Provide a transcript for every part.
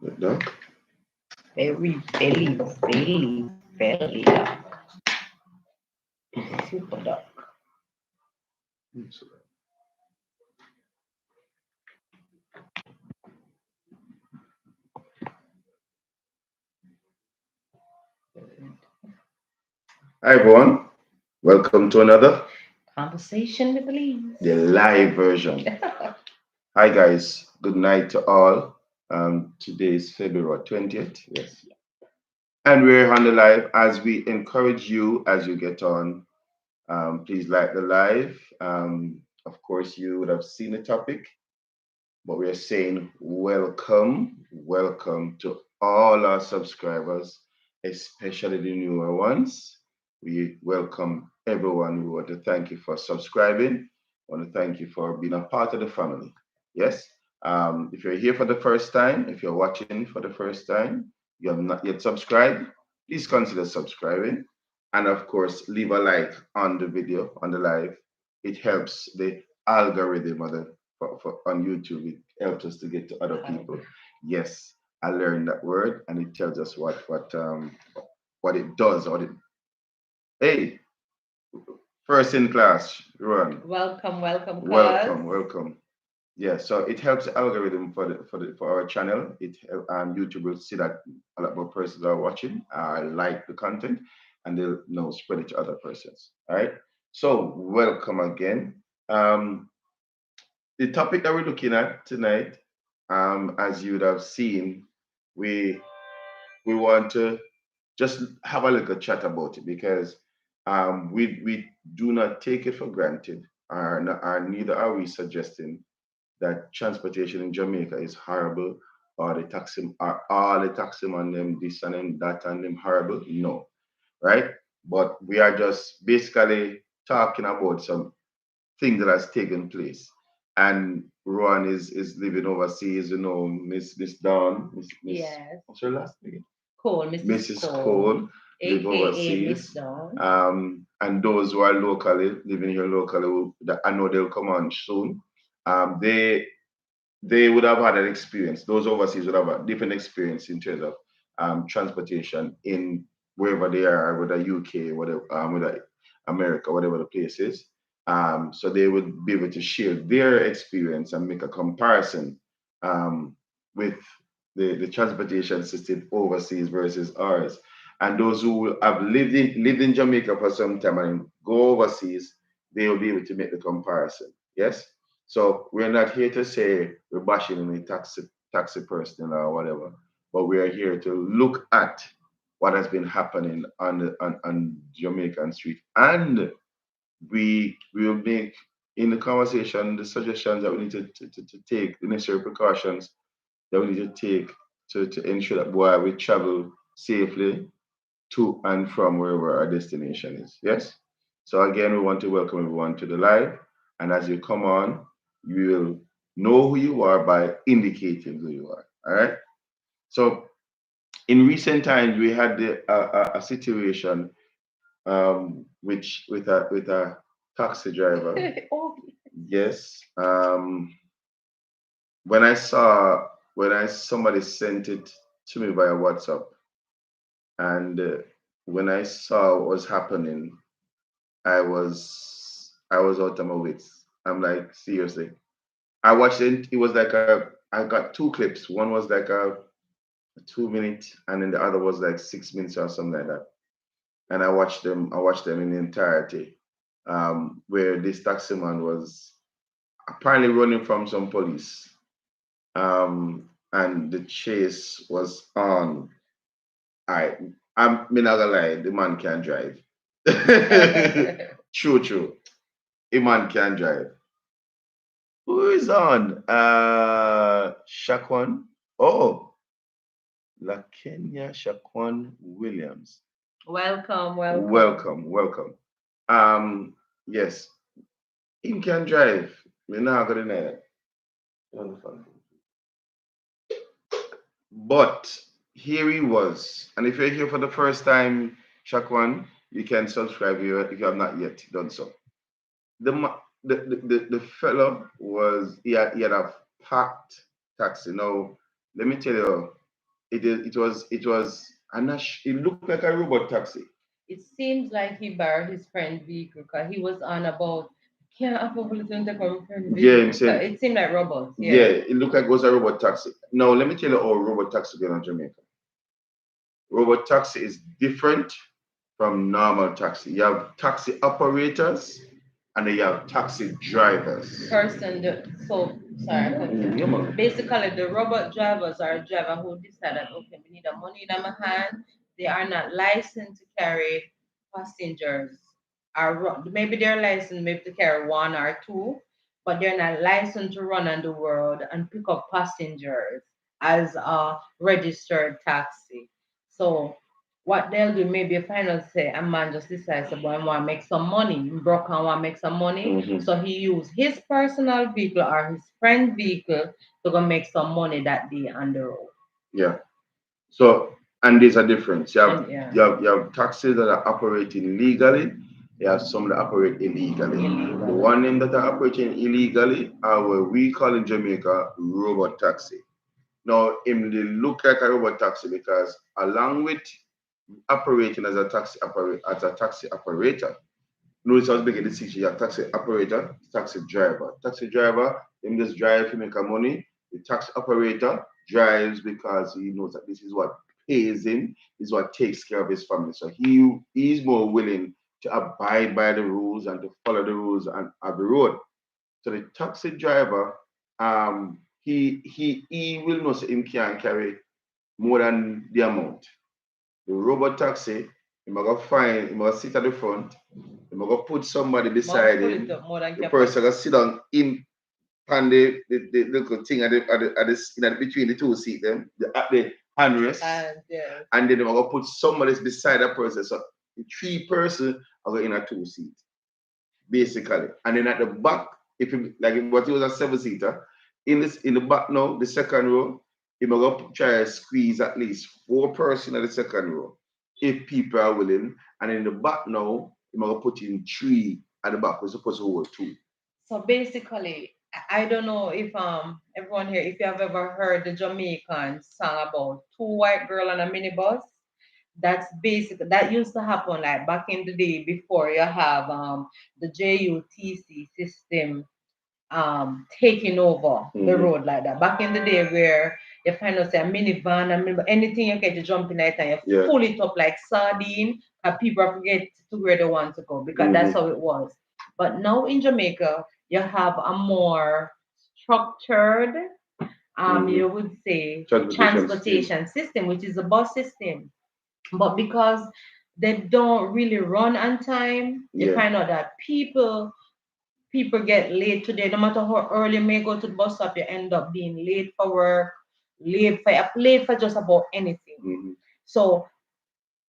Duck? Very duck. Super duck. Hi everyone, welcome to another Conversation with the Elise. live version. Hi guys, good night to all. Today is February 20th, yes, and we're on the live as we encourage you as you get on. Please like the live. Of course, you would have seen the topic, but we are saying welcome to all our subscribers, especially the newer ones. We welcome everyone. We want to thank you for subscribing. I want to thank you for being a part of the family. Yes. If you're here for the first time, if you're watching for the first time, you have not yet subscribed, please consider subscribing. And of course, leave a like on the video, on the live. It helps the algorithm of on YouTube. It helps us to get to other people. Yes, I learned that word, and it tells us what it does. What it hey, first in class, run. Welcome, Welcome, cuz. welcome. Yeah, so it helps the algorithm for our channel. YouTube will see that a lot more persons are watching. I like the content, and they'll spread it to other persons. All right. So welcome again. Um, the topic that we're looking at tonight, as you would have seen, we we want to just have a little chat about it because we do not take it for granted, or neither are we suggesting that transportation in Jamaica is horrible, or the taxi are all the taxi on them this and them that and them horrible. No, right? But we are just basically talking about some thing that has taken place. And Rowan is living overseas, Miss Dawn, Yes. what's her last name? Cole, Mrs. Mrs. Cole live aka Miss overseas. Dawn. And those who are locally living here locally, that I know they'll come on soon. They would have had an experience. Those overseas would have a different experience in terms of transportation in wherever they are, whether UK, whatever, whether America, whatever the place is. So they would be able to share their experience and make a comparison with the transportation system overseas versus ours. And those who have lived in Jamaica for some time and go overseas, they will be able to make the comparison. Yes. So we're not here to say we're bashing any taxi person or whatever, but we are here to look at what has been happening on Jamaican street, and we will make in the conversation the suggestions that we need to take, the necessary precautions that we need to take to ensure that boy we travel safely to and from wherever our destination is. Yes. So again, we want to welcome everyone to the live. And as you come on, you will know who you are by indicating who you are. All right. So in recent times, we had a situation which with a taxi driver. Oh, Yes. When I somebody sent it to me via WhatsApp, and when I saw what was happening, I was out of my wits. I'm like, seriously. I watched it. It was like I got two clips. One was like a 2 minute, and then the other was like 6 minutes or something like that. And I watched them. I watched them in the entirety, where this taxi man was apparently running from some police, and the chase was on. I, I'm not gonna lie, the man can drive. True, true. A man can drive. Who is on? Shaquan. Oh, La Kenya Shaquan Williams. welcome. Welcome. Um, yes, him can drive. We're not gonna deny that. But here he was. And if you're here for the first time, Shaquan, you can subscribe here if you have not yet done so. The fellow was he had a packed taxi. Now, let me tell you. It was it looked like a robot taxi. It seems like he borrowed his friend's vehicle because he was on about can't afford to take a friend Yeah, vehicle. I'm saying. It seemed like robots, Yeah, yeah. it looked like it was a robot taxi. Now let me tell you how robot taxi get on Jamaica. Robot taxi is different from normal taxi. You have taxi operators and then you have taxi drivers. So sorry, I cut you. Yeah, man. Basically, the robot drivers are a driver who decided, okay, we need the money in my hand. They are not licensed to carry passengers. Maybe they're licensed maybe to carry one or two, but they're not licensed to run on the road and pick up passengers as a registered taxi. So what they'll do, maybe a final say a man just decides to boy want to make some money, broke and want to make some money. So he used his personal vehicle or his friend's vehicle to go make some money that day on the road. Yeah. So, and there's a difference. Yeah. You have taxis that are operating legally. You have some that operate illegally. The one them that are operating illegally are what we call in Jamaica robot taxi. Now, him they look like a robot taxi because along with operating as a taxi operator, notice I was making the distinction. You have taxi operator, taxi driver. Taxi driver, him just drive to make a money. The taxi operator drives because he knows that this is what pays him, is what takes care of his family. So he's more willing to abide by the rules and to follow the rules and of the road. So the taxi driver, he will know so him can carry more than the amount. The robot taxi, he might go find, he might sit at the front, he might go put somebody beside him. The person gonna sit down in on the little thing between the two seat them, at the handrest, Yes. and then they might go put somebody beside that person. So the three person are going in a two seat, basically. And then at the back, if you like what it was a seven seater, in the back now, the second row, you might go try to squeeze at least four person at the second row, if people are willing. And in the back now, you might go put in three at the back. We're supposed to hold two. So basically, I don't know if everyone here, if you have ever heard the Jamaican song about two white girl on a minibus. That's basic. That used to happen like back in the day before you have the JUTC system taking over the road like that. Back in the day where you find out say a minivan, anything you get to jump in it and you pull it up like sardine, and people forget to where they want to go because that's how it was. But now in Jamaica, you have a more structured, you would say, transportation system, which is a bus system. But because they don't really run on time, you find out that people get late today. No matter how early you may go to the bus stop, you end up being late for work, late for just about anything. So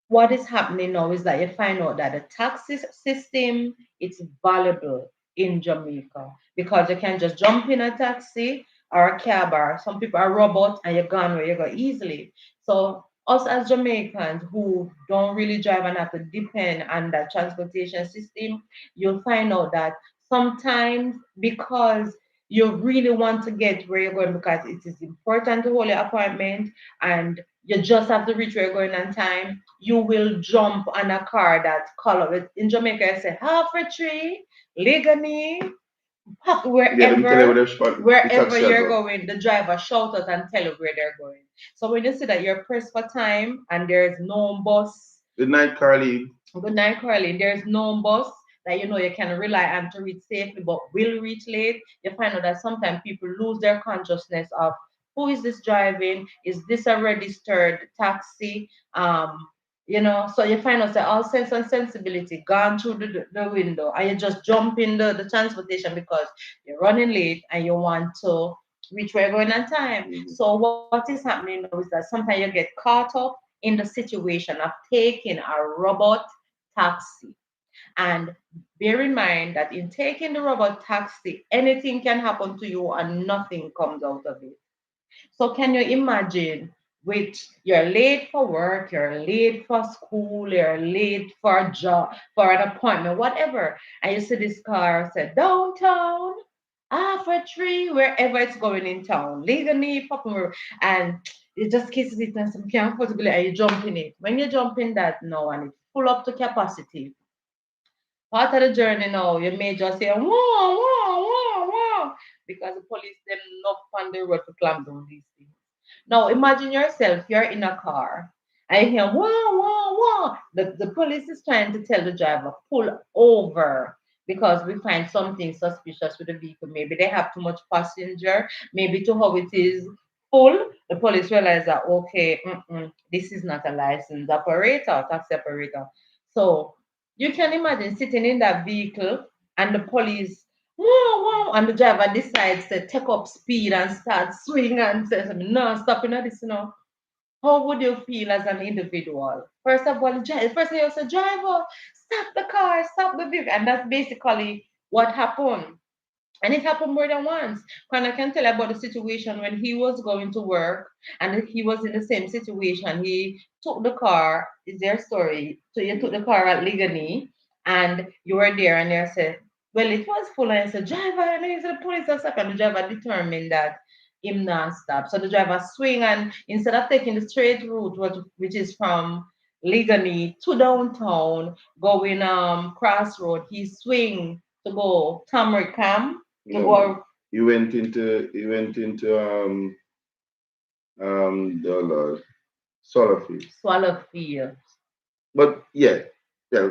what is happening now is that you find out that the taxi system is valuable in Jamaica because you can just jump in a taxi or a cab or some people are robots and you're gone where you go easily. So us as Jamaicans who don't really drive and have to depend on that transportation system, you'll find out that sometimes because you really want to get where you're going because it is important to hold your appointment and you just have to reach where you're going on time, you will jump on a car that color. In Jamaica, I say half a tree, Legany, wherever you're going, the driver shout out and tell you where they're going. So when you see that you're pressed for time and there's no bus, good night, Carly. Good night, Carly. There's no bus that you know you can rely on to reach safely, but will reach late. You find out that sometimes people lose their consciousness of who is this driving? Is this a registered taxi? So you find out that all sense and sensibility gone through the window, and you just jump in the transportation because you're running late and you want to reach where you're going on time. So what is happening now is that sometimes you get caught up in the situation of taking a robot taxi. And bear in mind that in taking the robot taxi, anything can happen to you and nothing comes out of it. So can you imagine with you're late for work, you're late for school, you're late for a job, for an appointment, whatever, and you see this car said downtown, for tree, wherever it's going in town, legally, and it just kisses it and some comfortable and you jump in it. When you jump in that now and it's full up to capacity, part of the journey now, you may just say, whoa, whoa, whoa, whoa, because the police them not on the road to clamp down these things. Now imagine yourself, you're in a car and you hear whoa, whoa, whoa. The police is trying to tell the driver, pull over because we find something suspicious with the vehicle. Maybe they have too much passenger, maybe to how it is full. The police realize that okay, this is not a licensed operator, taxi operator. So you can imagine sitting in that vehicle and the police, whoa, whoa, and the driver decides to take up speed and start swinging and says, no, stopping at this, How would you feel as an individual? First of all, first thing you say, driver, stop the car, stop the vehicle. And that's basically what happened. And it happened more than once. When I can tell about the situation when he was going to work and he was in the same situation. He took the car, is their story. So you took the car at Ligani and you were there and they said, well, it was full. And I said, driver, and then he said, the police are stuck. And the driver determined that him not stop. So the driver swing and instead of taking the straight route, which is from Ligani to downtown, going crossroad, he swing to go Tamarikam to No, man. go He went into the Lord, solar field. Swallowfield. But yeah,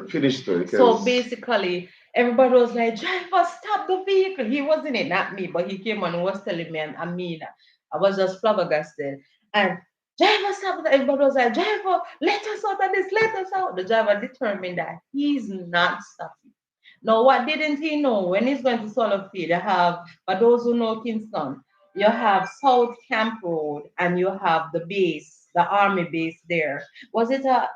finish story So because basically, everybody was like, driver, stop the vehicle. He was in it, not me, but he came on and was telling me, and I mean, I was just flabbergasted. And driver, stop. Everybody was like, driver, let us out of this, let us out. The driver determined that he's not stopping. Now, what didn't he know? When he's going to Swallowfield, you have, for those who know Kingston, you have South Camp Road and you have the base, the army base there. Was it no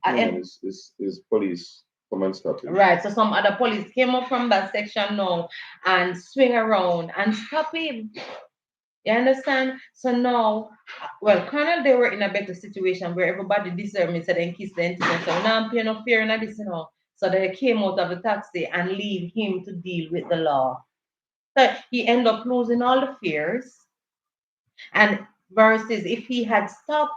man, it's police come and stop him. right? So some other police came up from that section now and swing around and stop him. You understand? So now, well, Colonel, they were in a better situation where everybody deserved me, so then kiss the incident. So now I'm paying no fear in this, So they came out of the taxi and leave him to deal with the law. So he ended up losing all the fears. And versus if he had stopped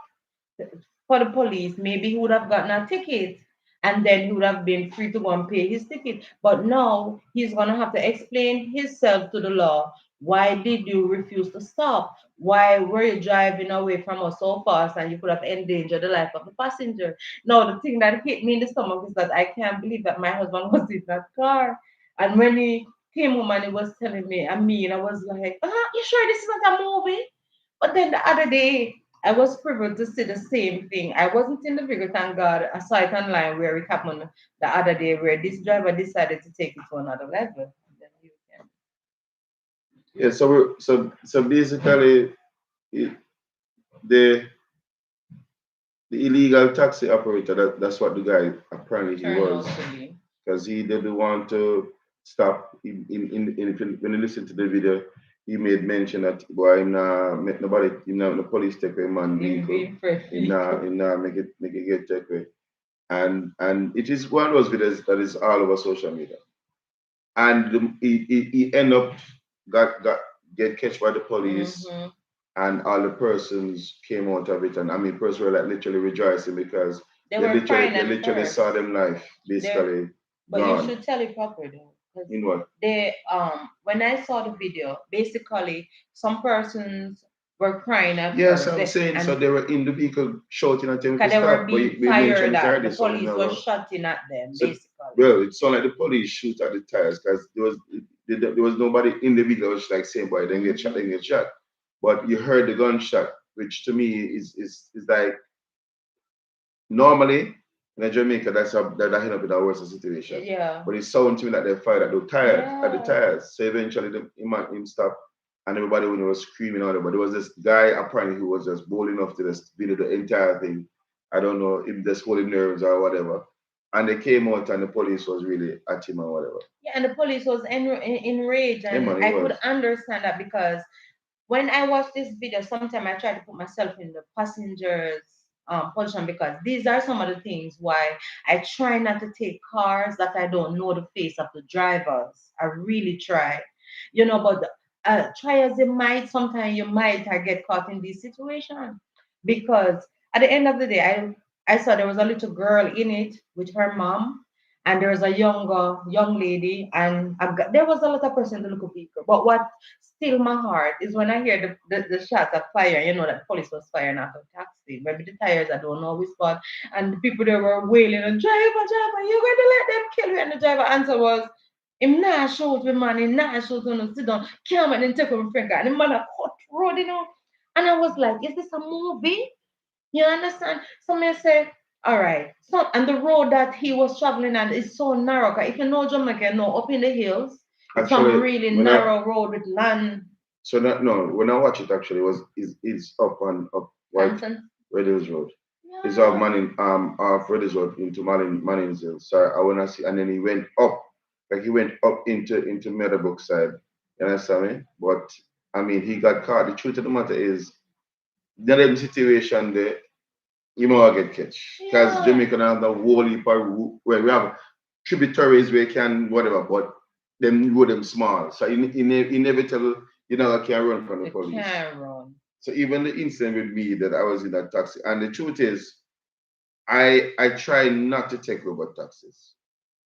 for the police, maybe he would have gotten a ticket and then he would have been free to go and pay his ticket. But now he's going to have to explain himself to the law. Why did you refuse to stop? Why were you driving away from us so fast and you could have endangered the life of the passenger? Now, the thing that hit me in the stomach is that I can't believe that my husband was in that car. And when he came home and he was telling me, I was like, you sure this is not a movie? But then the other day, I was privileged to see the same thing. I wasn't in the video, thank God. I saw it online where it happened the other day, where this driver decided to take it to another level. And then you can- Yeah, so basically it, the the illegal taxi operator, that's what the guy apparently he Turn was, out to be. because he didn't want to stop. When you listen to the video, he made mention that boy him not make nobody, him not the police take away man In vehicle, being fresh him not make it get take away. And it is one of those videos that is all over social media. And he end up got get catch by the police, hmm and all the persons came out of it, and I mean, persons were like literally rejoicing because They they were literally crying they at literally saw first. them life They, basically but you gone. should tell it properly though, because In what? they when I saw the video, basically some persons were crying at Yes, first, I'm saying so and they were in the vehicle shouting at him to because they were stop, but being we mentioned fired it's at, the already something police was about. shooting at them, So basically. well, it sounded like the police shoot at the tires because there was nobody in the vehicle. It was like saying, "Boy, then get shot, hmm then get shot." But you heard the gunshot, which to me is like normally in Jamaica, that end up in a worse situation. Yeah, But it sounded to me like they fired at the yeah. tires. So eventually him stopped and everybody when he was screaming out. But there was this guy apparently who was just bold enough to just video the entire thing. I don't know if just holding nerves or whatever. And they came out and the police was really at him or whatever. Yeah, and the police was enraged, Hey and man, he I could was. understand that because when I watch this video, sometimes I try to put myself in the passenger's position because these are some of the things why I try not to take cars that I don't know the face of the drivers. I really try, but try as you might, sometimes you might get caught in this situation because at the end of the day, I saw there was a little girl in it with her mom, and there was a younger young lady, and there was a lot of person in the little vehicle. But what still my heart is when I hear the shots of fire. You know that the police was firing at the taxi. Maybe the tires I don't know which spot, and the people there were wailing and driver, you're going to let them kill you. And the driver answer was, him not shout with man, him not shout on sit down, can't make them take him finger. And the man a cut road, you know. And I was like, is this a movie? You understand? So me say, all right. So and the road that he was traveling on is so narrow. 'Cause if you know Jamaica, you know, up in the hills, it's some Actually, really when I narrow road with land. so that no, when I watch it actually was is up on up White Hampton. Reddies Road. It's off Yeah. Manning off Reddies Road into Manning's Hill. So I wanna see and then he went up like he went up into Meadowbrook side. You understand me? But I mean he got caught. The truth of the matter is that them situation there, you might get catch. Because Yeah. Jamaica have the whole heap of where we have tributaries where you can whatever, but them road them small. So inevitable you know can run from the The police. Cameron. So even the incident with me that I was in that taxi, and the truth is, I try not to take Uber taxis.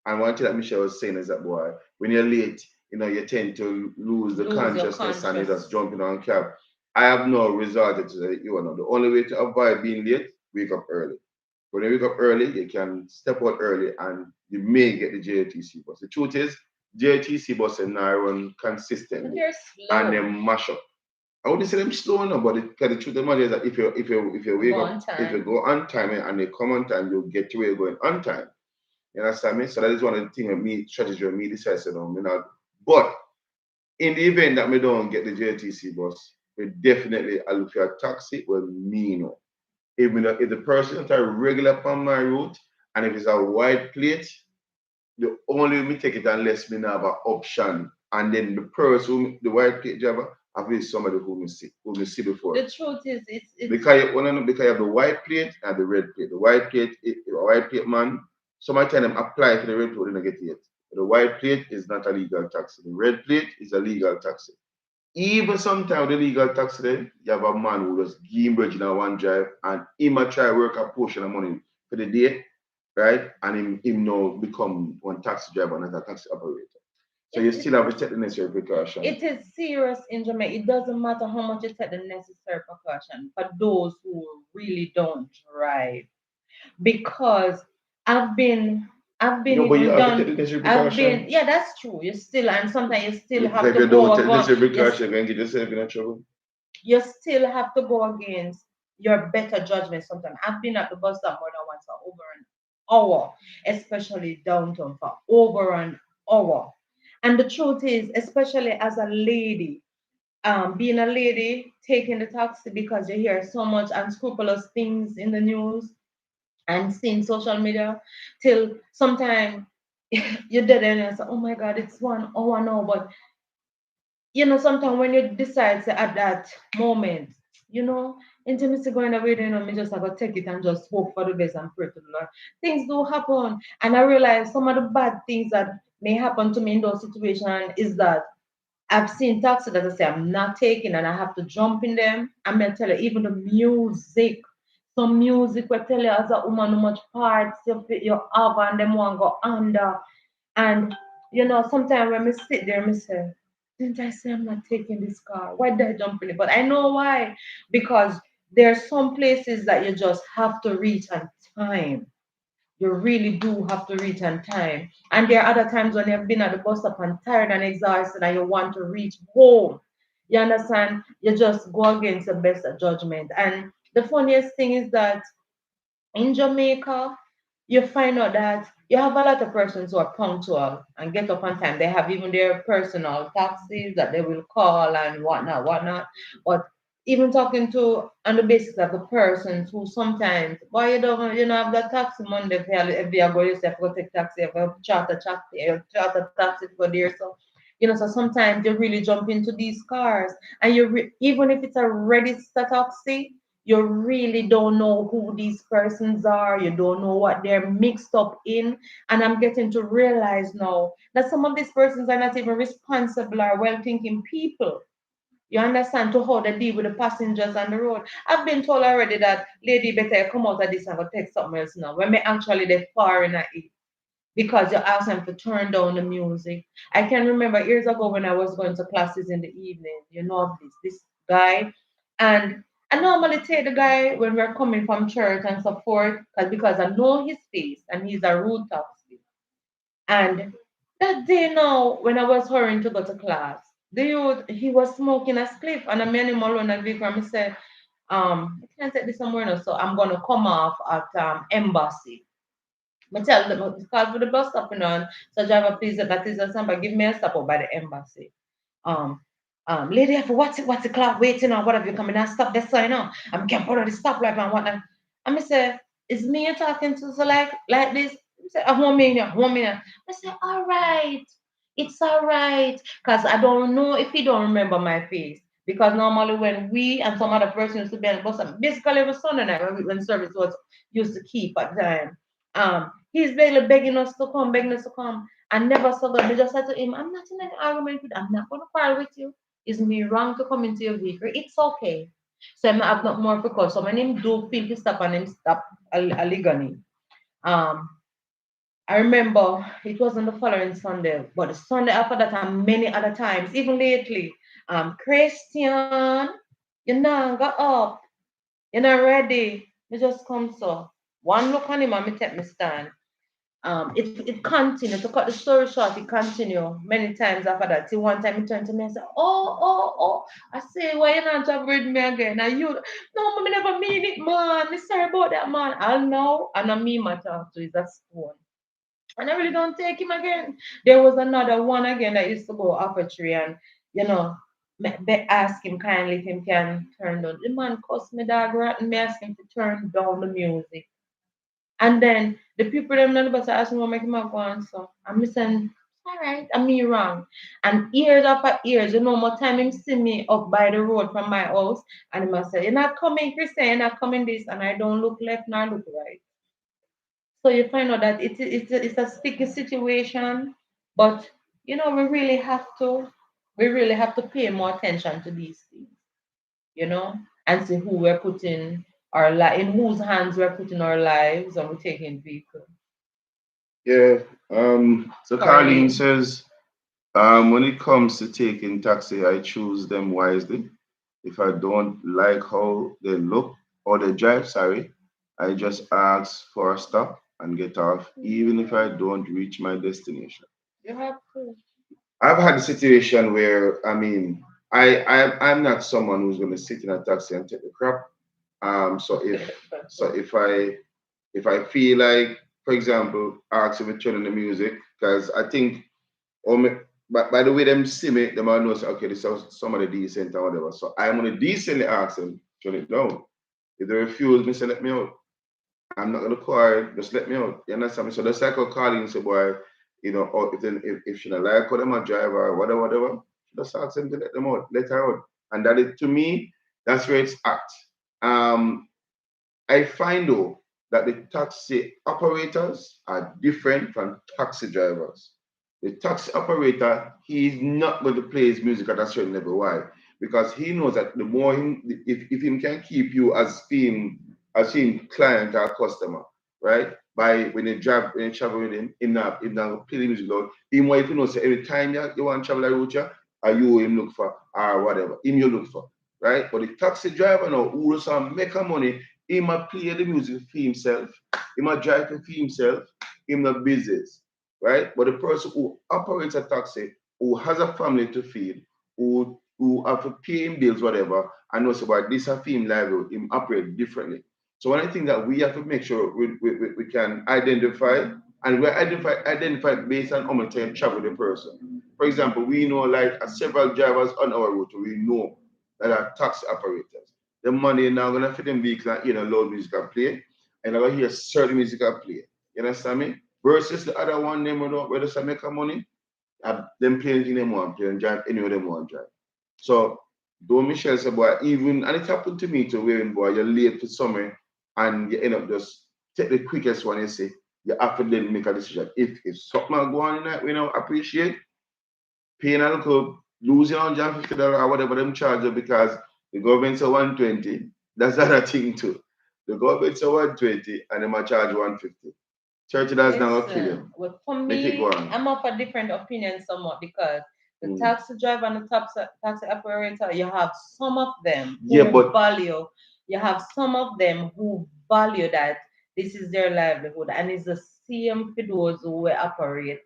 And one thing that Michelle was saying is that boy, when you're late, you know, you tend to lose the Lose your consciousness and you just conscious. jumping on cab. I have no resorted to the you know. The only way to avoid being late, wake up early. When you wake up early, you can step out early and you may get the JTC bus. The truth is, JTC bus and now run But consistently they're and slow. they mash up. I wouldn't say them slow enough, but the truth of the matter is that if you You wake go up, on if you time. go on time and they come on time, you'll get to where you're going on time. You understand me? So that is one of the things of me strategy of me decide to know me not. But in the event that we don't get the JTC bus, we definitely I'll look for a taxi with me know. If the person is a regular upon my route and if it's a white plate, the only way me take it unless me not have an option. And then the person, the white plate driver, have been somebody who me see before. The truth is, it's Because you have the white plate and the red plate. The white plate man, somebody tell them apply for the red plate, they don't get it yet. The white plate is not a legal taxi. The red plate is a legal taxi. Even sometimes the legal taxi then, you have a man who just give him bridge in one drive and he might try work a portion of money for the day, right? And him now become one taxi driver, not a taxi operator. So you it's still have to take the necessary precaution. it is serious in Jamaica. It doesn't matter how much you take the necessary precaution for those who really don't drive. Because I've been I've been No, but you even have to take done the necessary I've precaution. been yeah, that's true. You still and sometimes you still Because have if to you don't go take the against necessary yes precaution, you're going to get yourself in trouble. you still have to go against your better judgment sometimes. I've been at the bus stop more than once for over an hour, especially downtown for over an hour. And the truth is, especially as a lady, being a lady taking the taxi because you hear so much unscrupulous things in the news and seeing social media till sometime you're dead and you say, oh my God, it's 1 hour now. But sometimes when you decide to, at that moment, intimacy going away, me just have to take it and just hope for the best and pray to the Lord. Things do happen. And I realize some of the bad things that may happen to me in those situations is that I've seen taxi that I say I'm not taking and I have to jump in them. I'm gonna tell you, even the music, some music will tell you as a woman how much parts you have and them want go under. And sometimes when I sit there, I say, didn't I say I'm not taking this car? Why did I jump in it? But I know why. Because there are some places that you just have to reach on time. You really do have to reach on time. And there are other times when you've been at the bus stop and tired and exhausted and you want to reach home. You understand? You just go against the best judgment. And the funniest thing is that in Jamaica, you find out that you have a lot of persons who are punctual and get up on time. They have even their personal taxis that they will call and whatnot, whatnot. But even talking to on the basis of the persons who sometimes, why you don't have that taxi Monday if you are going yourself go take taxi, if you charter taxi for there. So so sometimes you really jump into these cars and even if it's a registered taxi, you really don't know who these persons are. You don't know what they're mixed up in. And I'm getting to realize now that some of these persons are not even responsible or well thinking people. You understand? To how they deal with the passengers on the road. I've been told already that lady better come out of this and go take something else now. When me actually they foreign at it because you ask them to turn down the music. I can remember years ago when I was going to classes in the evening, you know, this guy, and I normally take the guy when we're coming from church and so forth, because I know his face and he's a rude taxi. And that day now, when I was hurrying to go to class, the youth he was smoking a spliff, and I made him alone at vehicle. And I said, I can't take this somewhere now, so I'm gonna come off at Embassy. I tell them call for the bus stop and on. So driver, please, that is a somebody give me a stop up by the embassy. Um, lady, for what's the clock waiting on? What have you coming? I stop this sign now. I'm getting out of the stoplight and whatnot. And I say, is me you're talking to? So like this. I say, 1 minute, 1 minute. I say, all right, it's all right, cause I don't know if he don't remember my face. Because normally when we and some other person used to be on the bus, basically every Sunday night when service was used to keep at the time. He's really begging us to come, begging us to come. I never saw God. I just said to him, I'm not in an argument with you. I'm not going to quarrel with you. Is me wrong to come into your vehicle? It's okay. So I'm not have not more because so my name do pinky stop and him stop a ligani. Um, I remember it wasn't the following Sunday, but the Sunday after that and many other times, even lately. Christian, you know, go up. You're not ready. You just come so. One look on him and me take me stand. It continued to cut the story short. It continued many times after that. Till one time he turned to me and said, "Oh." I say, "Why you not job with me again?" And you, no, mommy never mean it, man. Me sorry about that, man. I'll know, and I mean my talk to is a stone. And I really don't take him again. There was another one again that used to go up a tree and you know. Ask him kindly if him can turn down. The man cussed me dog rotten. Me ask him to turn down the music. And then the people them on the bus are asking what make him go on. So I'm saying, all right, I'm me wrong. And years after years, more time him see me up by the road from my house, and he must say, you're not coming, Christian, you're not coming this, and I don't look left nor look right. So you find out that it's a sticky situation, but we really have to pay more attention to these things, and see who we're putting in whose hands we're putting our lives and we're taking vehicle. Yeah. So Carlene Correlate. says, when it comes to taking taxi, I choose them wisely. If I don't like how they look or they drive, sorry, I just ask for a stop and get off, even if I don't reach my destination. You have to. I've had a situation where, I mean, I'm not someone who's going to sit in a taxi and take the crap. So if I feel like, for example, ask if we turn on the music, because I think, or me, but by the way them see me, they might know say, okay, this is somebody decent or whatever. So I'm gonna decently ask them, turn it down. If they refuse me, say let me out. I'm not gonna cry, just let me out. You understand me? So the cycle calling and say, boy, or if she don't like how them a driver or whatever, just ask them to let them out, let her out. And that is to me, that's where it's at. Um, I find though that the taxi operators are different from taxi drivers. The taxi operator, he's not going to play his music at a certain level. Why? Because he knows that the more him, if he can keep you as him client or customer, right? By when you travel with him not play the music loud. Him what if you know say every time you want to travel a route, are you him look for or whatever, him you look for, right? But the taxi driver now who also make a money, he might play the music for himself, he might drive for himself, him not business, right? But the person who operates a taxi, who has a family to feed, who have to pay him bills, whatever, and knows about this a film level, him operate differently. So one of the things that we have to make sure we can identify, and we identify based on how much time travel the person. For example, we know like several drivers on our route, we know that are taxi operators. The money now gonna fit in vehicles and loud music and play, and I'm gonna hear certain music and play. You understand me? Versus the other one, them where they make a money, them playing anything they want, play and drive anywhere they want drive. So though Michelle said, boy, even and it happened to me too, where boy, you're late for somewhere and you end up just take the quickest one and say you have to then make a decision. If something go on in that we don't appreciate, paying a little losing $150 or whatever them charge you because the government say 120. That's another thing too. The government say 120 and they might charge 150. $30 not gonna kill Listen, you. well, for Make it go me, on. I'm of a different opinion somewhat because the Mm. taxi driver and the taxi operator, you have some of them Yeah, who but value, you have some of them who value that this is their livelihood, and it's the same for those who were operating.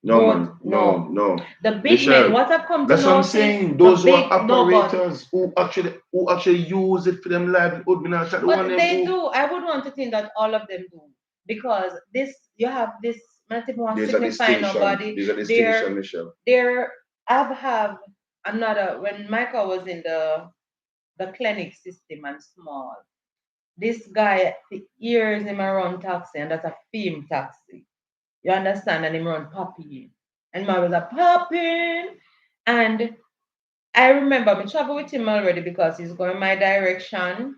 no Both, man, no, no. no. The big men, Michelle, what I've come to that's what I'm notice, saying. the Those who are big, no, operators who actually use it for them livelihood, me not chat the one but them they who do. I would want to think that all of them do because this, you have this, multiple there's a signify distinction. nobody. There's a distinction, There, Michelle. there. I've have another when Michael was in the clinic system and small. This guy, for years him around taxi, and that's a film taxi. You understand? And him run popping, and I was a popping, and I remember me travel with him already because he's going my direction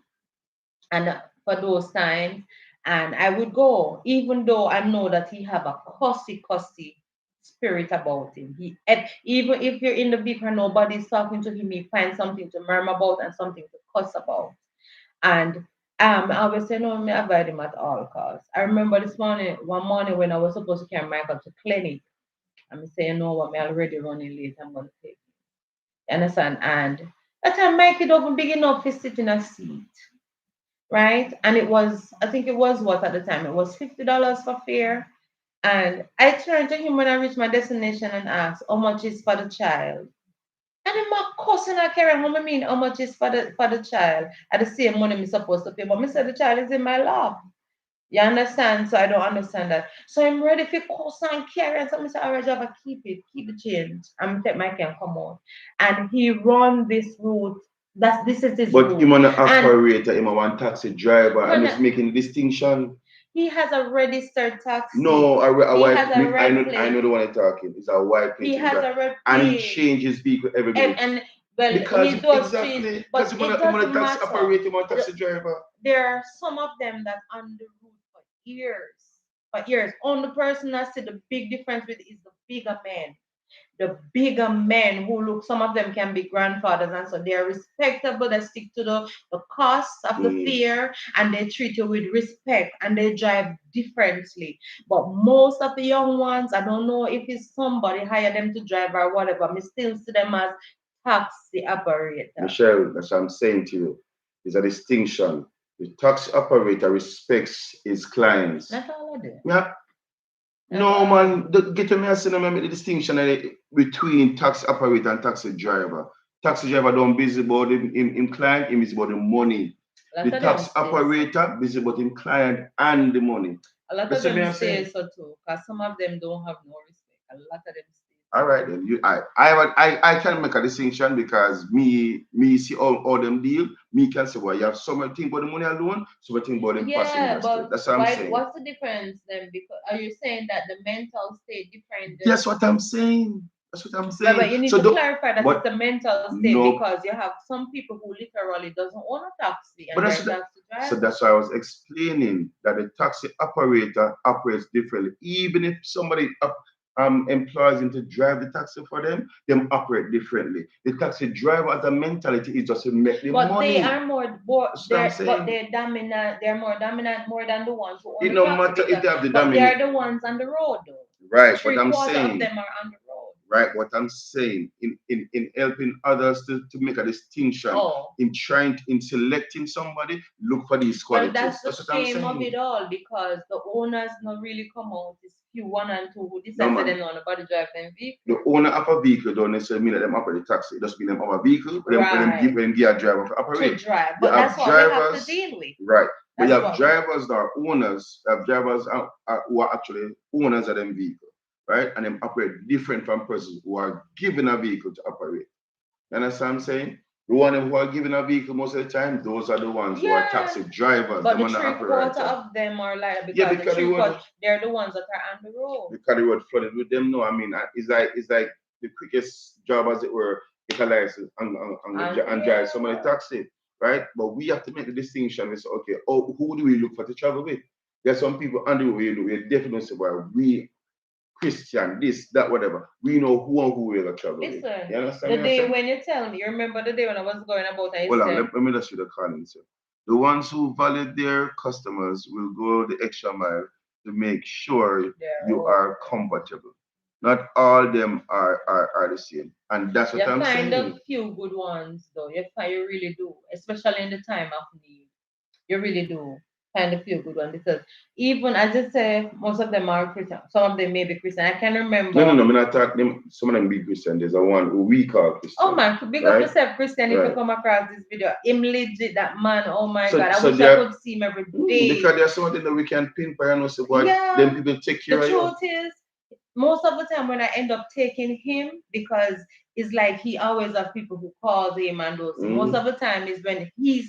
and for those times. And I would go, even though I know that he have a cussy spirit about him. Even if you're in the vehicle and nobody's talking to him, he finds something to murmur about and something to cuss about. And I always say no, me avoid him at all costs. I remember one morning when I was supposed to carry Michael to clinic, I'm saying no, what me already running late. I'm gonna take. You understand? And that time Mikey don't even big enough to sit in a seat, right? And it was, I think it was what at the time? It was $50 for fare. And I turned to him when I reached my destination and asked, how much is for the child? And him a cussing and carrying home. I mean, how much is for the child? At the same money me supposed to pay. But me said the child is in my lap. You understand? So I don't understand that. So I'm ready for course and carry. And so I said, all right, Java, keep the change. I'm take my can come out. And he run this route. This is his But him route. an And operator, him a one taxi driver, and when he's making distinction. he has a registered taxi, No, a he white. has a I red know. I know plate. the one I'm talking. It's a white He painted has driver, a red and he plate. changes vehicle every minute And well, because he does change, exactly because but it him a doesn't taxi matter. operator, him a taxi driver. There are some of them that on the route for years. For years. Only person I see the big difference with is the bigger men. The bigger men who look, some of them can be grandfathers, and so they're respectable. They stick to the cost of the Mm. fare and they treat you with respect and they drive differently. But most of the young ones, I don't know if it's somebody hire them to drive or whatever, me still see them as taxi operator. Michelle, that's what I'm saying to you. There's a distinction. The taxi operator respects his clients. Not all of them. Yeah. Not No, all of man. them. Get to me, I say, no, man, make the distinction between taxi operator and taxi driver. Taxi driver don't busy about him client, him is about the money. A lot The of them taxi say so. operator busy about him client and the money. A lot of That's what them me I say say. so too, because some of them don't have no respect. A lot of them say All so. right then. I can make a distinction because me see all them deal. Me can say, well, you have so much thing about the money alone, so much thing about them Yeah, passengers too. but That's what I'm why? saying. What's the difference then? Because are you saying that the mental state different? That's what I'm saying. That's what I'm Right, saying. but you need So to the clarify that it's but a mental state no, because you have some people who literally doesn't own a taxi but and they're taxi so drivers. that's why I was explaining that the taxi operator operates differently. Even if somebody employs him to drive the taxi for them operate differently. The taxi driver as a mentality is just to make the But they money. are more That's what I'm they're but saying. they're dominant. They're more dominant more than the ones who own It the no taxi matter if because they have the but they are dominant. the ones on the road though. Right, what Three I'm quarter of saying. them are on the road. Right, what I'm saying in helping others to make a distinction, Oh, in selecting somebody, look for these well, that's qualities. the That's what I'm shame of saying. it all because the owners not really come out. It's few one and two who No decide that they man. don't want to drive them The vehicle. owner of a vehicle don't necessarily mean that them operate the taxi. It just mean them have a vehicle Right. when them give a driver to To operate. drive. You But have that's what we have to drivers, deal with. right. But you That's have what we drivers that are owners, have drivers who are actually owners of them vehicle, right? And them operate different from persons who are given a vehicle to operate. You understand what I'm saying? The one who are given a vehicle most of the time, those are the ones who are yeah. taxi drivers, But them the are not three quarter operator. of them are like Yeah, because the because the three quarter road they're the ones that are on the road. because the road flooded with them. No, I mean it's like the quickest job as it were, get a license and drive somebody Yeah. taxi, right? But we have to make the distinction. We say, okay, oh, who do we look for to travel with? There's some people on the way we definitely say, well, Christian, this, that, whatever. We know who and who we're gonna travel with. Listen, You understand the me? I day say? when you tell me, you remember the day when I was going about, I Well, said, let me just do the calling, sir. The ones who value their customers will go the extra mile to make sure they're you all are comfortable. Not all them are the same. And that's you what I'm find a saying. few good ones though. You really do, especially in the time of need. You really do find a few good ones because even as I say, most of them are Christian. Some of them may be Christian. I can No, no, remember. no, I'm not talking them, some of them big Christian. There's a one who we call Oh Christian. man, big up Right? yourself, Christian. If you Right. come across this video, him legit that man. Oh my So God, I so wish I there could see him every because day. there's something that we can pinpoint and say what Yeah, then people take the care of you. truth is, most of the time when I end up taking him, because it's like he always have people who calls him and those things. Most Mm. of the time is when he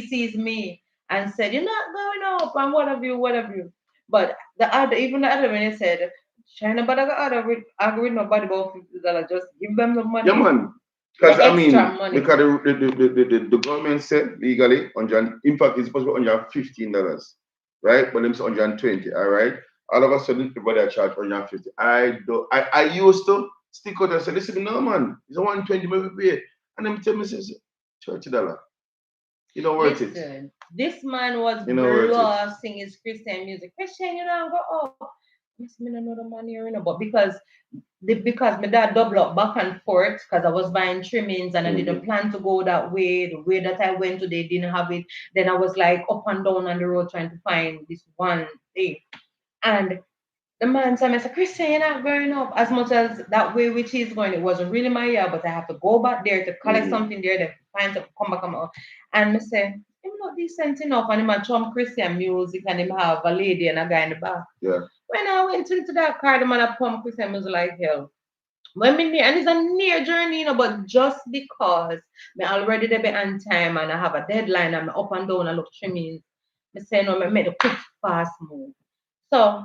sees me and said, "You're not going up," and what have you. But the other, even the other, when he said, "China, but I got other with argue with nobody about $50. Just give them the Yeah, money, man. the Because I extra mean, money." because the government said legally, in fact, it's supposed to be $115, right? But them say 120, all right? All of a sudden, everybody are charged 150. I used to stick out and say, listen, no, man, it's a 120, maybe pay. And them tell me, says, $30. You don't worth it. Listen, this man was You know worth it. blasting his Christian music. Christian, you don't go up. Yes, me no know the money you know, but because my dad double up back and forth because I was buying trimmings and I didn't Mm-hmm. plan to go that way. The way that I went to, they didn't have it. Then I was like up and down on the road trying to find this one thing. And the man said, Mr. Christian, you're not going up as much as that way which he's going. It wasn't really my year, but I have to go back there to collect Mm-hmm. something there, then find to come back. Come out. And I say, him not decent enough. And him a Trump Christian music and him have a lady and a guy in the back. Yeah. When I went into that car, the man a pump Christian music like hell. When me near, and it's a near journey, but just because me already there be on time and I have a deadline and I'm up and down and look trimming, me say no, me make a quick fast move. So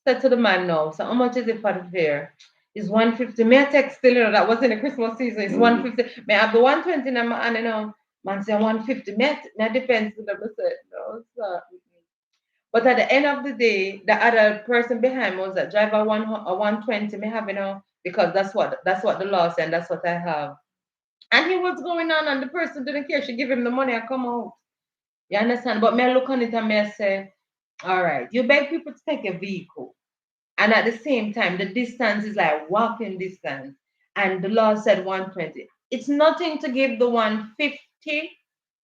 said to the man now, so how much is it for the fare? It's 150. May I text still, that was in the Christmas season. It's Mm-hmm. 150. May I have the 120 in my hand, Man say 150. May I depends to them. I said, no, sir. But at the end of the day, the other person behind me was that driver 120 me have, because that's what the law said, and that's what I have. And he was going on and the person didn't care. She give him the money and come out. You understand? But me I look on it and me I say, all right, you beg people to take a vehicle. And at the same time, the distance is like walking distance. And the law said 120. It's nothing to give the 150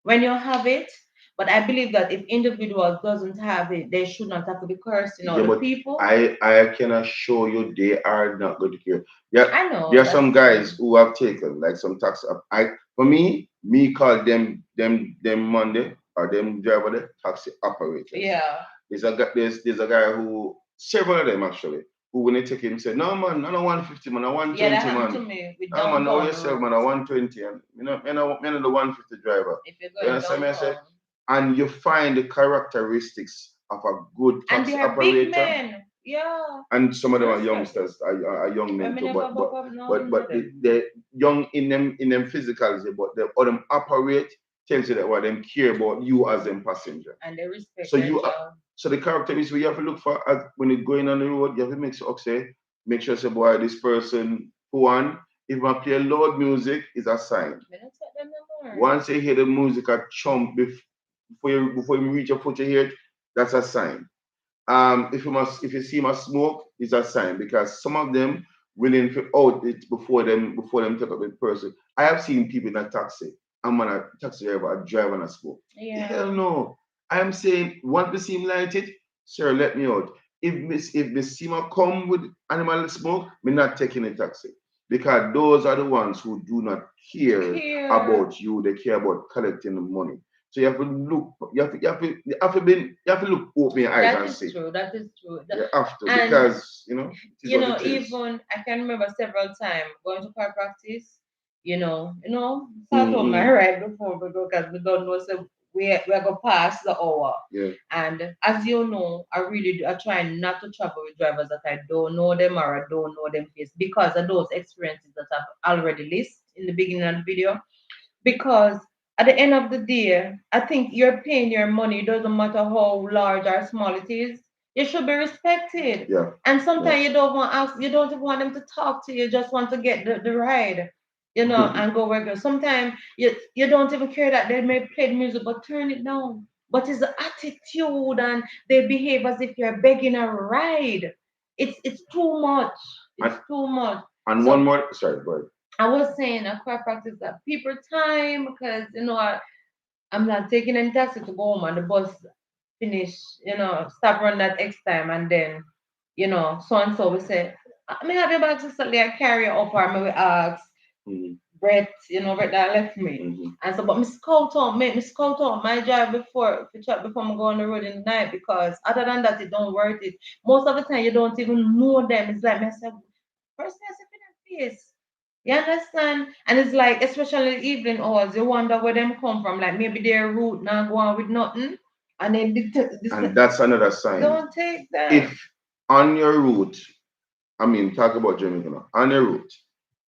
when you have it. But I believe that if individuals doesn't have it, they should not have to be cursed, Yeah, the but people. I can assure you they are not going to care. Yeah, I know there are some that's guys true. who have taken like some tax up. I for me call them Monday or them driver the taxi operators. Yeah. There's a guy who several of them actually who when they take him say, no man, I don't 150 man, I Yeah, that 120 happened to man. me with No man, know downtown yourself man, route. I 120 and you know the 150 driver. If you're You going understand me? I say, downtown. and you find the characteristics of a good And they taxi are big operator men. Yeah. and some of them are Respect. youngsters, are young I men mean too, never buck up but none. they're young in them physicals, but the how them operate tells you that what them care about you as them passenger. And they respect So their you job. so the characteristics we have to look for as when you're going on the road, you have to make sure say boy this person who one if I play loud music is a sign. Me not take them no more. Once you hear the music a chump before you reach your foot you hear it, that's a sign. If you see him a smoke, it's a sign because some of them willing to out it before them take up the person. I have seen people in a taxi. I'm on a taxi driver, a driver and a smoke. Hell Yeah. no. I'm saying want to see him light it, sir, let me out. If Miss Sima come with animal smoke, me not taking a taxi. Because those are the ones who do not care Here. about you, they care about collecting the money. So you have to look, you have to look open your eyes That and is see. true. That is true. You have to And because it is what it is. even I can remember several times going to car practice. Start on my Mm-hmm. right before we go because we don't know so we're gonna pass the hour. Yeah. And as you know, I try not to travel with drivers that I don't know them or I don't know them face because of those experiences that I've already listed in the beginning of the video. Because at the end of the day, I think you're paying your money, it doesn't matter how large or small it is. You should be respected. Yeah. And sometimes you don't want ask, you don't even want them to talk to you. You just want to get the ride, and go where go. Sometimes you don't even care that they may play the music, but turn it down. But it's the attitude and they behave as if you're begging a ride. It's too much. It's and, too much. and So one more, sorry, go ahead. I was saying I quite practice that people time because I'm not taking any taxi to go home and the bus finish, stop run that X time and then, so and so we say, I may have your bag sister, I carry you up or maybe ask Mm-hmm. Brett, Brett that left me. Mm-hmm. And so, but me scout out, make me scout out my drive before I go on the road in the night because other than that, it don't worth it. Most of the time, you don't even know them. It's like myself, first I say, face. You understand? And it's like, especially in the evening hours, you wonder where them come from. Like maybe their route not go on with nothing. And then And that's another sign. don't take that. If on your route, I mean, talk about Jamaica now. On your route,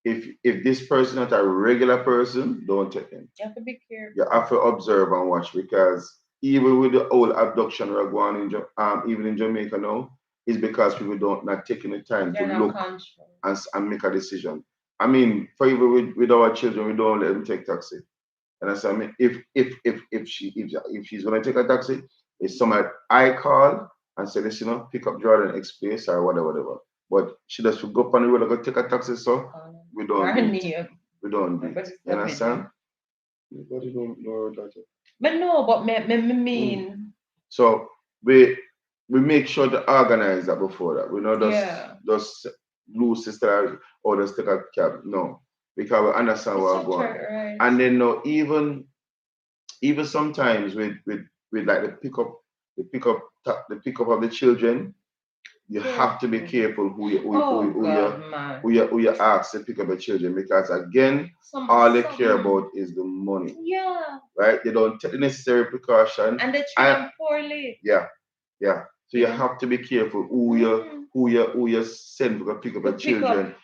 if this person not a regular person, don't take them. You have to be careful. You have to observe and watch because even with the whole abduction we're going in, even in Jamaica now, is because people don't not taking the time They're to not look conscious. and make a decision. I mean, for even with our children, we don't let them take taxi. And I said, I mean, if she's gonna take a taxi, it's somebody I call and say, listen, pick up Jordan X place or whatever. But she just go up on the road and go take a taxi, so we don't do it. We don't do it. You understand? Nobody don't know that. But no, but me mean. So we make sure to organize that before that. We not just lose sister or just take a cab. No. Because we understand what's going on. Right. And then no, even sometimes with like the pickup of the children, you have to be careful who you ask to pick up the children because again, all they care about is the money. Yeah. Right? They don't take the necessary precaution. And they treat them poorly. Yeah. Yeah. So you have to be careful who you send to pick up the children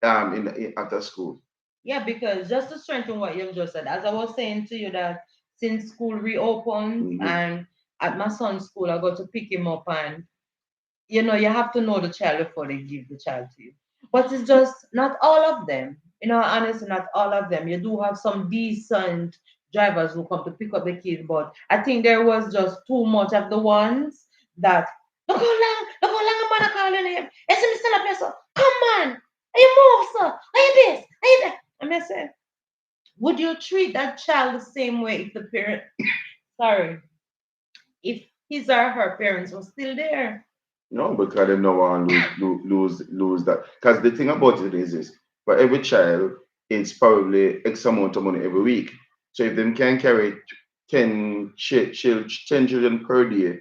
after school. Yeah, because just to strengthen what you've just said, as I was saying to you that since school reopened and at my son's school, I got to pick him up and you have to know the child before they give the child to you. But it's just not all of them. Honestly, not all of them. You do have some decent drivers who come to pick up the kids, but I think there was just too much of the ones that look how long I'm gonna call him. It's Mr. Lapeso. Come on, are you move, sir? Are you this? Are you that? And I said, would you treat that child the same way if the parent sorry, if his or her parents were still there? No, because they don't want to lose that. Because the thing about it is this: for every child, it's probably X amount of money every week. So if them can carry 10 children per day,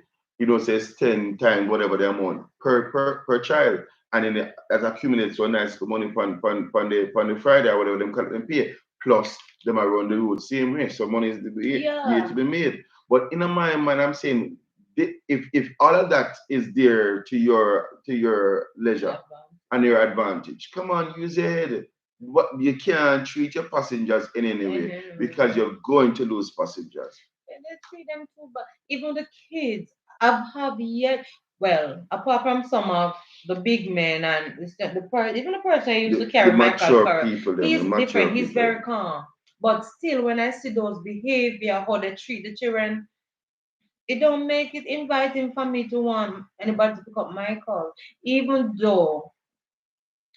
say it's 10 times whatever the amount per child, and then that accumulates so nice money on the Friday or whatever them pay. Plus them around the road same way, so money is to be made. But in my mind, I'm saying if all of that is there to your leisure and your advantage, come on, use your head. What you can't treat your passengers in any way because you're going to lose passengers. They treat them too, but even the kids have yet. Well, apart from some of the big men and even the person who used to carry my car, he's different. He's very calm. But still, when I see those behavior, how they treat the children, it don't make it inviting for me to want anybody to pick up my call. Even though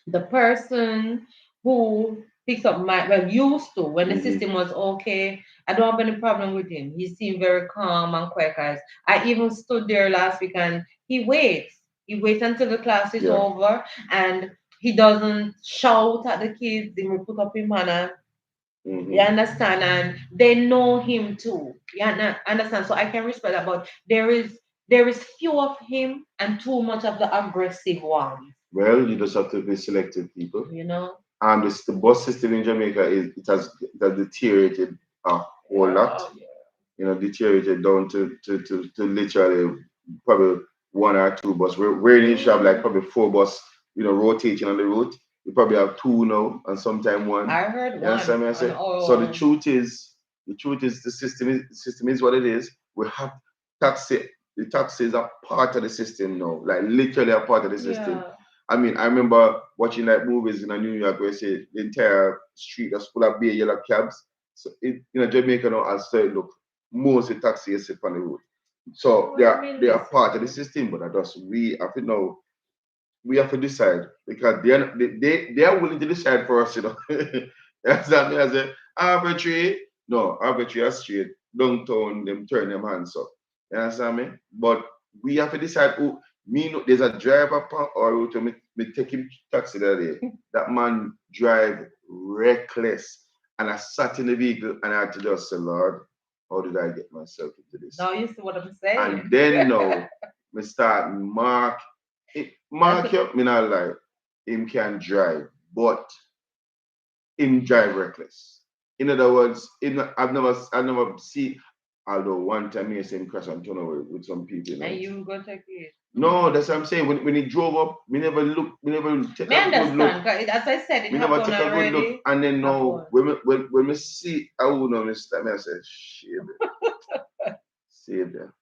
the person who picks up my used to when the system was okay, I don't have any problem with him. He seemed very calm and quiet. Guys, I even stood there last week and he waits. He waits until the class is over and he doesn't shout at the kids. He will put up his hand and you understand, and they know him too. You understand, so I can respect that. But there is few of him and too much of the aggressive ones. Well, you just have to be selective, people. The bus system in Jamaica it has deteriorated a whole lot. Deteriorated down to literally probably one or two bus. We're in each have like probably four bus, rotating on the route. We probably have two now and sometime one. I heard one. So the truth is the system is what it is. We have taxi. the taxis are part of the system now, like literally a part of the system. Yeah. I mean, I remember watching like movies in New York where say the entire street was full of bare yellow cabs. So Jamaica now as say look, most of the taxis sit on the road. So Well, they I are mean, they are listen. part of the system, but I just we have to know we have to decide because they are willing to decide for us, you know. That's that me as a arbitrary, no, arbitrary are straight, downtown, them turn them hands up. You understand me? But we have to decide who me know there's a driver or who to me take him taxi that day. That man drive reckless. And I sat in the vehicle and I had to just say, Lord, how did I get myself into this? Now you see what I'm And saying. then now we start That's Mark up, me not lie. Him can drive, but him drive reckless. In other words, I've never seen. Although one time I seen him crash and turn away with some people, and you go take it. No, that's what I'm saying. When he drove up, we never take Me a good look. understand, 'cause as I said, it We never happened take a good look. already. And then now, Happened. when we see, I will know, I say, shit, save them.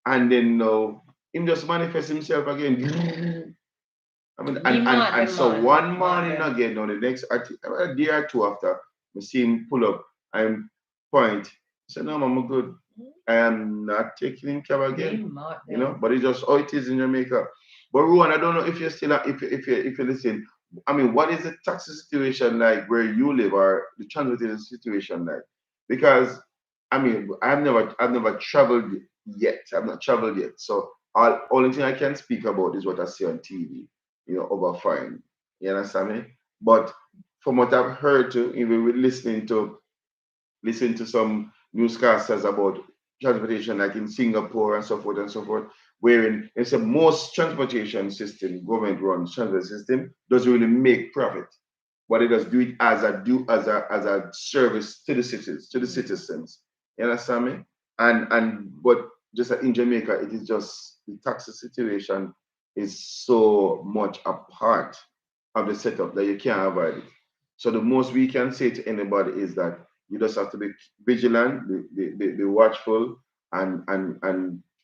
And then now, him just manifest himself again. I mean, Me mad and them, so man. one Mad morning them. again, on the next a day or two after, I see him pull up and point. I said, no, I'm good. I am not taking him cab Me again. mad You know, them. but it's just how it is in Jamaica. But Ruan, I don't know if you're still if you listen. I mean, what is the taxi situation like where you live or the transportation situation like? Because I mean, I've never traveled yet. I've not traveled yet. So only thing I can speak about is what I see on TV, over fine. You understand me? But from what I've heard to, even with listening to some newscasters about transportation, like in Singapore and so forth, wherein it's a most transportation system, government runs transport system, doesn't really make profit. But it does do it as a service to the cities, to the citizens. You understand me? But just like in Jamaica, it is just the taxi situation is so much a part of the setup that you can't avoid it. So the most we can say to anybody is that you just have to be vigilant, be watchful, and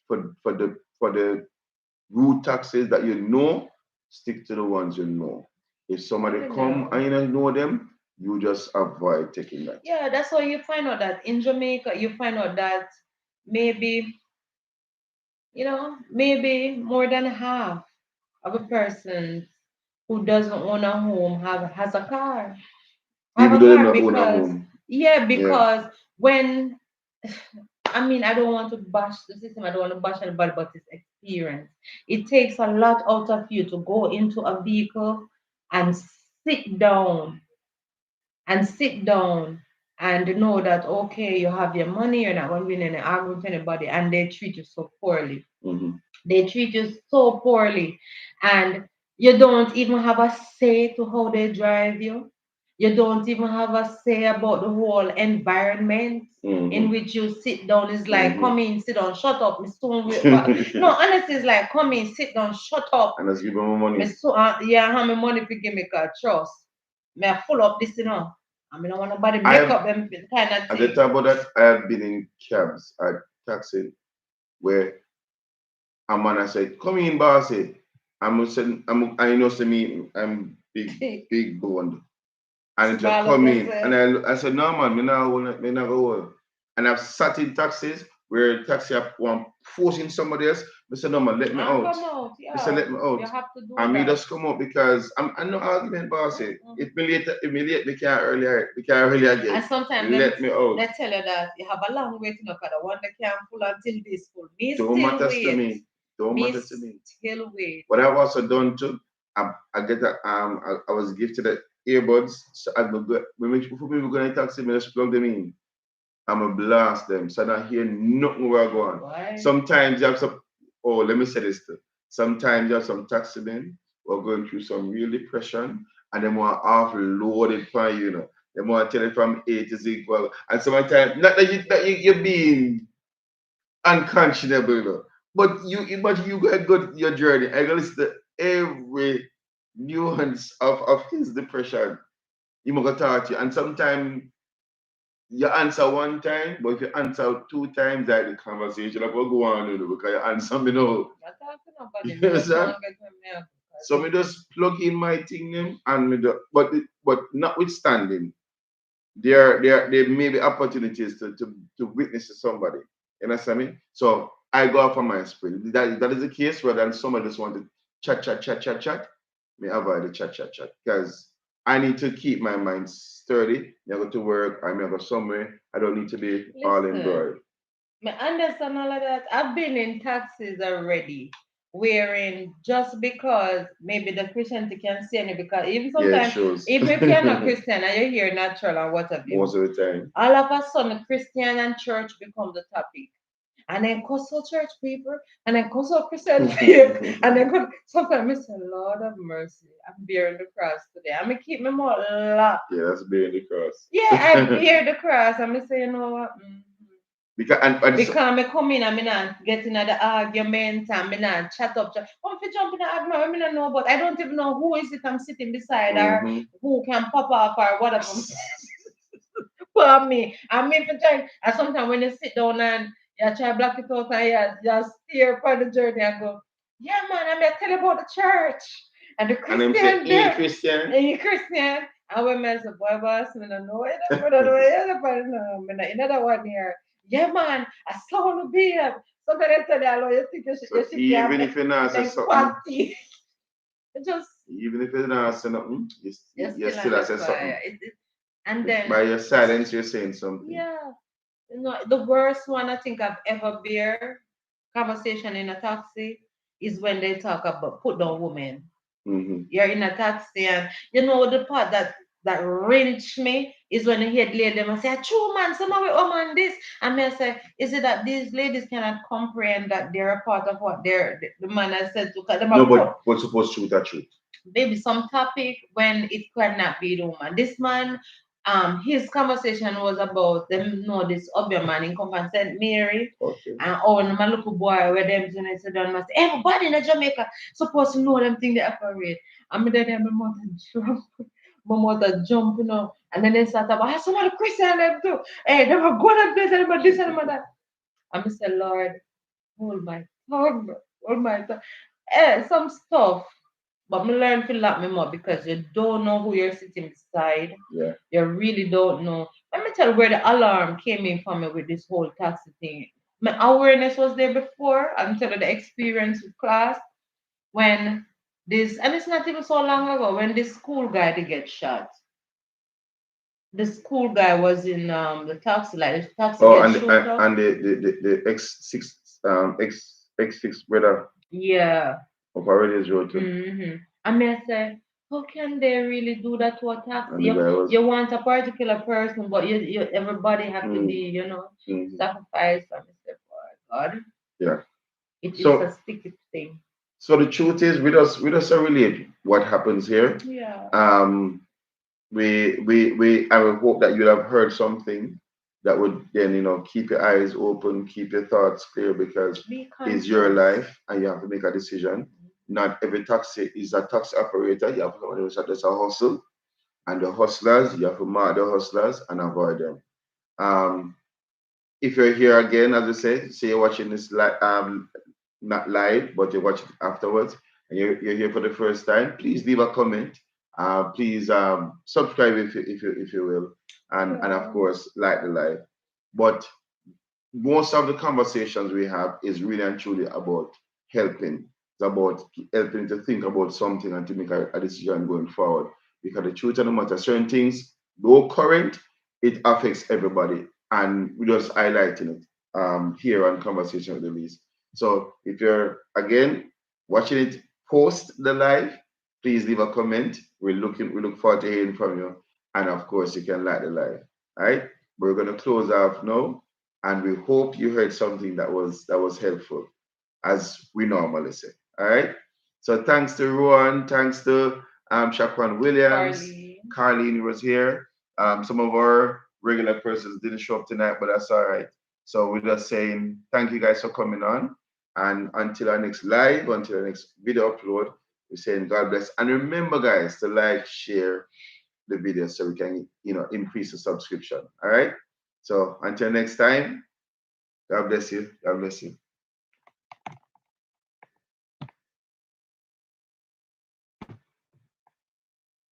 for the route taxes that stick to the ones you know. If somebody You come and know. you don't know them, you just avoid taking that. Yeah, that's why you find out that in Jamaica, you find out that maybe, maybe more than half of a person who doesn't own a home has a car. Have Even a though they car not own a because, home. yeah, Yeah. because when, I mean, I don't want to bash the system, I don't want to bash anybody, but it's experience. It takes a lot out of you to go into a vehicle and sit down sit down and know that okay, you have your money, you're not going to win any argument with anybody, and they treat you so poorly. Hmm. They treat you so poorly, and you don't even have a say to how they drive you. You don't even have a say about the whole environment in Hmm. which you sit down. It's like, Hmm. come in, sit down, shut up, Miss Soon. No, honestly, it's like, come in, sit down, shut up. And let's give them money. Miss So, yeah, how many money if you give me a trust? Me I full up this, I mean, I want nobody I make have, up them kind of at the thing. time about that, I have been in cabs at taxi where a man I said, come in, bossy. I know to me, I'm big boned. And it just Smile up come in. And yourself. I said, no, man, me not go home. And I've sat in taxis where taxi have one forcing somebody else. I said, no, man, let me And out. come out, I said, yeah. let me out. You have to do And me that. just come out because I'm no argument, bossy. Mm-mm. If me late, we can't early And again. sometimes Let me out. they tell you that you have a long way to knock at the one that can full until this full. Me Don't still matters to wait. me. Don't Me matter to me. still wait. What I've also done too, I get a I was gifted the earbuds. So I go when before people go in taxi, me just plug them in. I'm a blast them, so I don't hear nothing where I go on. Why? Sometimes you have some. Oh, let me say this too. Sometimes you have some taxi men who are going through some real depression, and they want offloaded for you. They want to tell it from A to Z. Well, and sometimes not that you're being unconscionable, but you got good your journey. I gotta listen to every nuance of his depression. He gonna talk to you, and sometimes you answer one time, but if you answer two times, that the conversation will go on, because you answer me now. I talk to nobody, You me just understand? want to get my milk. So me just plug in my thing them and me do, but notwithstanding, there may be opportunities to witness to somebody. You understand me? So I go off on my spirit. That is the case rather than somebody just want to chat. Me avoid the chat. Because I need to keep my mind sturdy. I go to work, I may go somewhere. I don't need to be all Listen, embroiled. me understand all of that. I've been in taxis already, wherein just because maybe the Christianity can see any, because even Yeah, it sometimes, shows. even if you're not Christian and you're here natural or whatever, Most of the time. all of a sudden Christian and church become the topic. And then cuss out church people, and then cuss out Christian people, and then sometimes I say, Lord of mercy, I'm bearing the cross today. I'm gonna keep my mouth locked. Yeah, that's bearing the cross. Yeah, I bear the cross. I'm gonna say, you know what? Because Because me come in and me not get in the argument and me not chat up. Come fi jump in the argument, me not know, but I don't even know who is it I'm sitting beside or Mhm. who can pop off or whatever. For me, I mean for trying. And sometimes when you sit down and you try to block it out and you just steer for the journey and go, yeah man, I'm gonna tell you about the church and the And them say, Christian hey there Christian. and you Christian. And when I say, boy boss, me don't know it, I don't know it, but no, me not another one here. Yeah man, I saw on the beer. Somebody tell you, hello, you think So you should even make if you're not say make something, party. Just even if you're not say nothing, you're you still on still the have say something. fire. And then By your silence, you're saying something. yeah. No, the worst one I think I've ever bear conversation in a taxi is when they talk about put down women. Mm-hmm. You're in a taxi and you know the part that wrench me is when you hear the lady them and say, true man, some of it woman this. And me I say, is it that these ladies cannot comprehend that they're a part of what the man has said to cut them No, up? but suppose truth are truth. Maybe some topic when it cannot be the woman. This man, his conversation was about them know this other man in come from St. Mary. Okay. And oh, and my little boy where them to sit down and say, everybody in Jamaica supposed to know them thing they operate. I mean then my mother jump. My mother jump, and then they start about some of the Christian them too. Hey, they were going to this and about this and about that. I'm say, Lord, hold my tongue, hold my tongue. Some stuff but me learn to lock me more because you don't know who you're sitting beside. Yeah. You really don't know. Let me tell you where the alarm came in for me with this whole taxi thing. My awareness was there before until the experience with class when this, and it's not even so long ago, when this school guy did get shot. The school guy was in the taxi, like the taxi Oh, get shoot up. and the X6 brother Yeah. of our radio road too. Mm-hmm. I mean, I say, how can they really do that to a taxi? And the guy was You want a particular person, but you everybody have to be, sacrificed. I say, boy, God, yeah. it's a So sticky thing. so the truth is we just relate what happens here. Yeah. Um we I would hope that you'd have heard something that would then keep your eyes open, keep your thoughts clear, because Be it's your conscious. life and you have to make a decision. Not every taxi is a taxi operator. You have to know there's a hustle, and the hustlers, you have to mark the hustlers and avoid them. um if you're here again, as I say you're watching this not live, but you watch it afterwards, and you're here for the first time, please leave a comment. Please subscribe if you will, and of Yeah. course like the live. But most of the conversations we have is really and truly about helping. It's about helping to think about something and to make a decision going forward. Because the truth of the matter, certain things, though current, it affects everybody. And we're just highlighting it here on Conversation with Elise. So if you're, again, watching it post the live, please leave a comment. We look forward to hearing from you. And of course, you can like the live. All right? We're going to close off now, and we hope you heard something that was helpful, as we normally say. All right. So thanks to Rowan, thanks to Shaquan Williams, Carly. Carlene was here. Some of our regular persons didn't show up tonight, but that's all right. So we're just saying thank you guys for coming on, and until our next live, until our next video upload, we're saying God bless. And remember, guys, to like, share the video so we can increase the subscription. All right. So until next time, God bless you. God bless you.